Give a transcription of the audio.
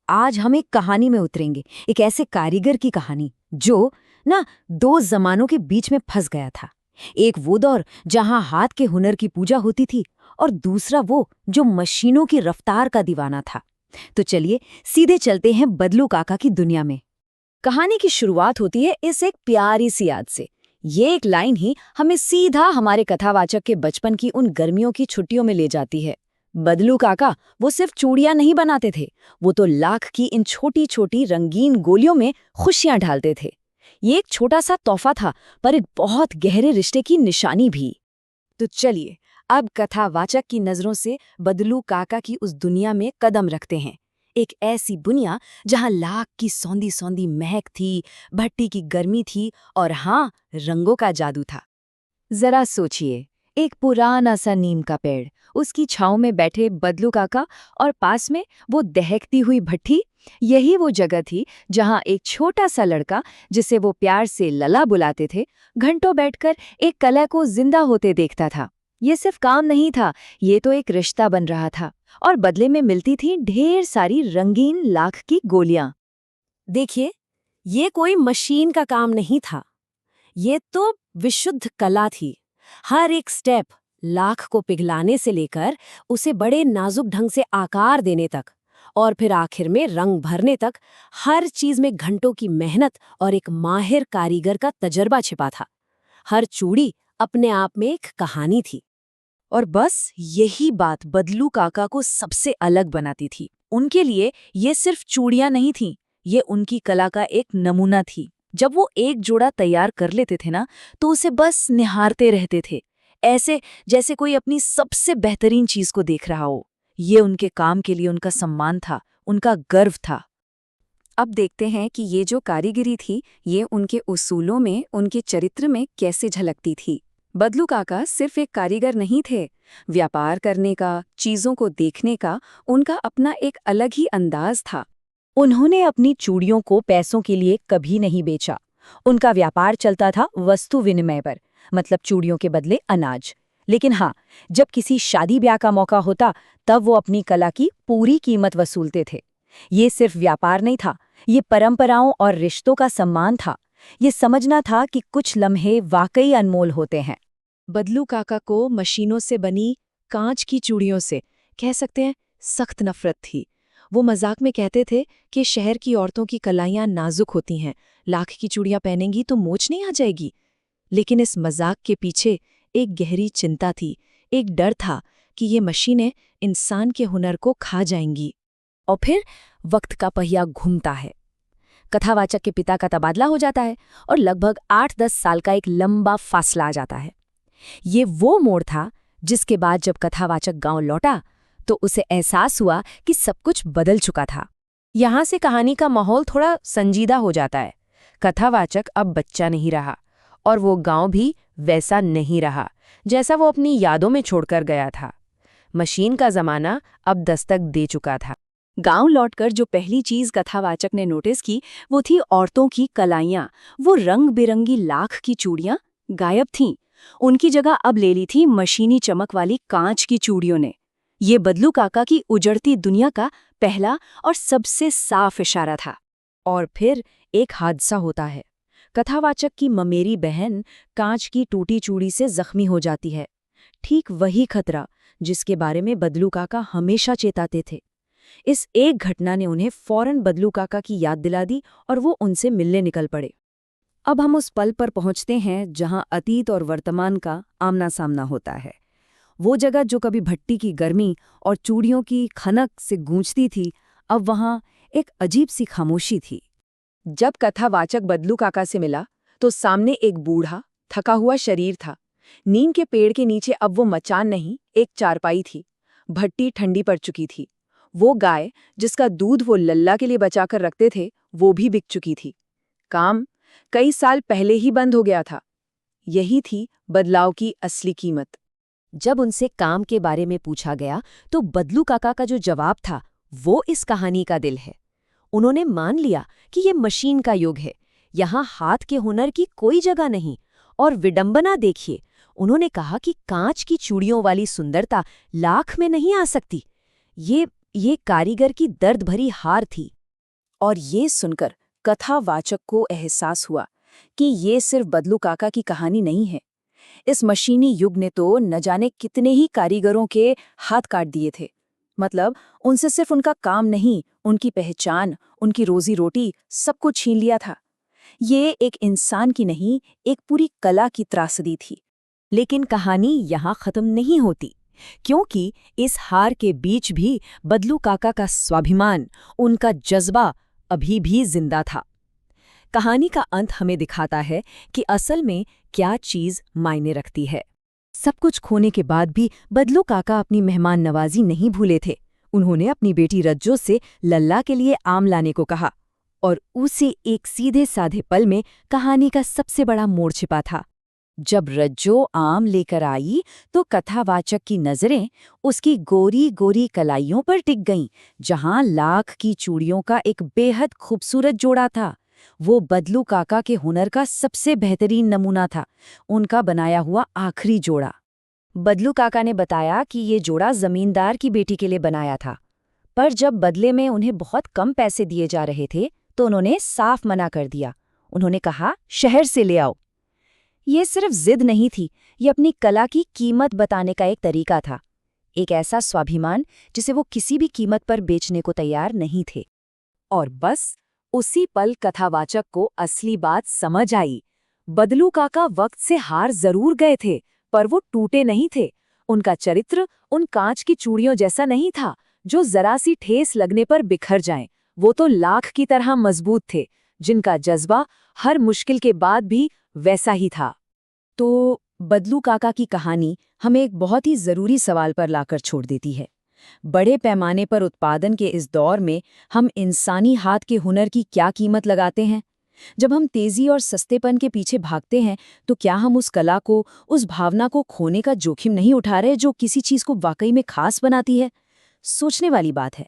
आज हम एक कहानी में उतरेंगे, एक ऐसे कारीगर की कहानी जो ना दो जमानों के बीच में फंस गया था। एक वो दौर जहां हाथ के हुनर की पूजा होती थी और दूसरा वो जो मशीनों की रफ्तार का दीवाना था। तो चलिए सीधे चलते हैं बदलू काका की दुनिया में। कहानी की शुरुआत होती है इस एक प्यारी सी याद से। ये एक लाइन ही हमें सीधा हमारे कथावाचक के बचपन की उन गर्मियों की छुट्टियों में ले जाती है। बदलू काका वो सिर्फ चूड़ियां नहीं बनाते थे, वो तो लाख की इन छोटी छोटी रंगीन गोलियों में खुशियां ढालते थे। ये एक छोटा सा तोहफा था, पर एक बहुत गहरे रिश्ते की निशानी भी। तो चलिए अब कथावाचक की नजरों से बदलू काका की उस दुनिया में कदम रखते हैं। एक ऐसी दुनिया जहां लाख की सौंधी सौंधी महक थी, भट्टी की गर्मी थी और हाँ, रंगों का जादू था। जरा सोचिए, एक पुराना सा नीम का पेड़, उसकी छांव में बैठे बदलू काका और पास में वो दहकती हुई भट्ठी। यही वो जगह थी जहां एक छोटा सा लड़का, जिसे वो प्यार से लला बुलाते थे, घंटों बैठकर एक कला को जिंदा होते देखता था। ये सिर्फ काम नहीं था, ये तो एक रिश्ता बन रहा था और बदले में मिलती थी ढेर सारी रंगीन लाख की गोलियां। देखिए, ये कोई मशीन का काम नहीं था, ये तो विशुद्ध कला थी। हर एक स्टेप लाख को पिघलाने से लेकर उसे बड़े नाजुक ढंग से आकार देने तक और फिर आखिर में रंग भरने तक, हर चीज में घंटों की मेहनत और एक माहिर कारीगर का तजर्बा छिपा था। हर चूड़ी अपने आप में एक कहानी थी। और बस यही बात बदलू काका को सबसे अलग बनाती थी। उनके लिए ये सिर्फ चूड़ियां नहीं थीं, ये उनकी कला का एक नमूना थी। जब वो एक जोड़ा तैयार कर लेते थे ना, तो उसे बस निहारते रहते थे, ऐसे जैसे कोई अपनी सबसे बेहतरीन चीज को देख रहा हो। ये उनके काम के लिए उनका सम्मान था, उनका गर्व था। अब देखते हैं कि ये जो कारीगरी थी, ये उनके उसूलों में, उनके चरित्र में कैसे झलकती थी। बदलू काका सिर्फ एक कारीगर नहीं थे। व्यापार करने का, चीजों को देखने का उनका अपना एक अलग ही अंदाज था। उन्होंने अपनी चूड़ियों को पैसों के लिए कभी नहीं बेचा। उनका व्यापार चलता था वस्तु विनिमय पर, मतलब चूड़ियों के बदले अनाज। लेकिन हाँ, जब किसी शादी ब्याह का मौका होता, तब वो अपनी कला की पूरी कीमत वसूलते थे। ये सिर्फ व्यापार नहीं था, ये परंपराओं और रिश्तों का सम्मान था। ये समझना था कि कुछ लम्हे वाकई अनमोल होते हैं। बदलू काका को मशीनों से बनी कांच की चूड़ियों से, कह सकते हैं, सख्त नफरत थी। वो मजाक में कहते थे कि शहर की औरतों की कलाइयां नाजुक होती हैं, लाख की चूड़ियां पहनेंगी तो मोच नहीं आ जाएगी। लेकिन इस मजाक के पीछे एक गहरी चिंता थी, एक डर था कि ये मशीनें इंसान के हुनर को खा जाएंगी। और फिर वक्त का पहिया घूमता है। कथावाचक के पिता का तबादला हो जाता है और लगभग 8-10 साल का एक लंबा फासला आ जाता है। ये वो मोड़ था जिसके बाद जब कथावाचक गांव लौटा, तो उसे एहसास हुआ कि सब कुछ बदल चुका था। यहाँ से कहानी का माहौल थोड़ा संजीदा हो जाता है। कथावाचक अब बच्चा नहीं रहा और वो गांव भी वैसा नहीं रहा जैसा वो अपनी यादों में छोड़कर गया था। मशीन का जमाना अब दस्तक दे चुका था। गांव लौटकर जो पहली चीज कथावाचक ने नोटिस की, वो थी औरतों की कलाइयां। वो रंग बिरंगी लाख की चूड़ियां गायब थीं। उनकी जगह अब ले ली थी मशीनी चमक वाली कांच की चूड़ियों ने। ये बदलू काका की उजड़ती दुनिया का पहला और सबसे साफ इशारा था। और फिर एक हादसा होता है। कथावाचक की ममेरी बहन कांच की टूटी चूड़ी से जख्मी हो जाती है। ठीक वही खतरा जिसके बारे में बदलू काका हमेशा चेताते थे। इस एक घटना ने उन्हें फौरन बदलू काका की याद दिला दी और वो उनसे मिलने निकल पड़े। अब हम उस पल पर पहुंचते हैं जहां अतीत और वर्तमान का आमना सामना होता है। वो जगह जो कभी भट्टी की गर्मी और चूड़ियों की खनक से गूंजती थी, अब वहां एक अजीब सी खामोशी थी। जब कथावाचक बदलू काका से मिला, तो सामने एक बूढ़ा, थका हुआ शरीर था। नीम के पेड़ के नीचे अब वो मचान नहीं, एक चारपाई थी। भट्टी ठंडी पड़ चुकी थी। वो गाय जिसका दूध वो लल्ला के लिए बचाकर रखते थे, वो भी बिक चुकी थी। काम कई साल पहले ही बंद हो गया था। यही थी बदलाव की असली कीमत। जब उनसे काम के बारे में पूछा गया, तो बदलू काका का जो जवाब था, वो इस कहानी का दिल है। उन्होंने मान लिया कि ये मशीन का युग है, यहाँ हाथ के हुनर की कोई जगह नहीं। और विडंबना देखिए, उन्होंने कहा कि कांच की चूड़ियों वाली सुंदरता लाख में नहीं आ सकती। ये कारीगर की दर्द भरी हार थी। और ये सुनकर कथावाचक को एहसास हुआ कि ये सिर्फ बदलू काका की कहानी नहीं है। इस मशीनी युग ने तो न जाने कितने ही कारीगरों के हाथ काट दिए थे। मतलब उनसे सिर्फ उनका काम नहीं, उनकी पहचान, उनकी रोजी रोटी सब कुछ छीन लिया था। ये एक इंसान की नहीं, एक पूरी कला की त्रासदी थी। लेकिन कहानी यहाँ खत्म नहीं होती, क्योंकि इस हार के बीच भी बदलू काका का स्वाभिमान, उनका जज्बा अभी भी जिंदा था। कहानी का अंत हमें दिखाता है कि असल में क्या चीज मायने रखती है। सब कुछ खोने के बाद भी बदलू काका अपनी मेहमान नवाजी नहीं भूले थे। उन्होंने अपनी बेटी रज्जो से लल्ला के लिए आम लाने को कहा, और उसी एक सीधे साधे पल में कहानी का सबसे बड़ा मोड़ छिपा था। जब रज्जो आम लेकर आई तो कथावाचक की नजरें उसकी गोरी गोरी कलाइयों पर टिक गईं, जहां लाख की चूड़ियों का एक बेहद खूबसूरत जोड़ा था। वो बदलू काका के हुनर का सबसे बेहतरीन नमूना था, उनका बनाया हुआ आखिरी जोड़ा। बदलू काका ने बताया कि ये जोड़ा जमींदार की बेटी के लिए बनाया था, पर जब बदले में उन्हें बहुत कम पैसे दिए जा रहे थे तो उन्होंने साफ मना कर दिया। उन्होंने कहा, शहर से ले आओ। ये सिर्फ जिद नहीं थी, ये अपनी कला की कीमत बताने का एक तरीका था, एक ऐसा स्वाभिमान जिसे वो किसी भी कीमत पर बेचने को तैयार नहीं थे। और बस उसी पल कथावाचक को असली बात समझ आई। बदलू काका वक्त से हार जरूर गए थे, पर वो टूटे नहीं थे। उनका चरित्र उन कांच की चूड़ियों जैसा नहीं था जो जरा सी ठेस लगने पर बिखर जाएं। वो तो लाख की तरह मजबूत थे, जिनका जज्बा हर मुश्किल के बाद भी वैसा ही था। तो बदलू काका की कहानी हमें एक बहुत ही जरूरी सवाल पर लाकर छोड़ देती है। बड़े पैमाने पर उत्पादन के इस दौर में हम इंसानी हाथ के हुनर की क्या कीमत लगाते हैं? जब हम तेजी और सस्तेपन के पीछे भागते हैं तो क्या हम उस कला को, उस भावना को खोने का जोखिम नहीं उठा रहे जो किसी चीज को वाकई में खास बनाती है? सोचने वाली बात है।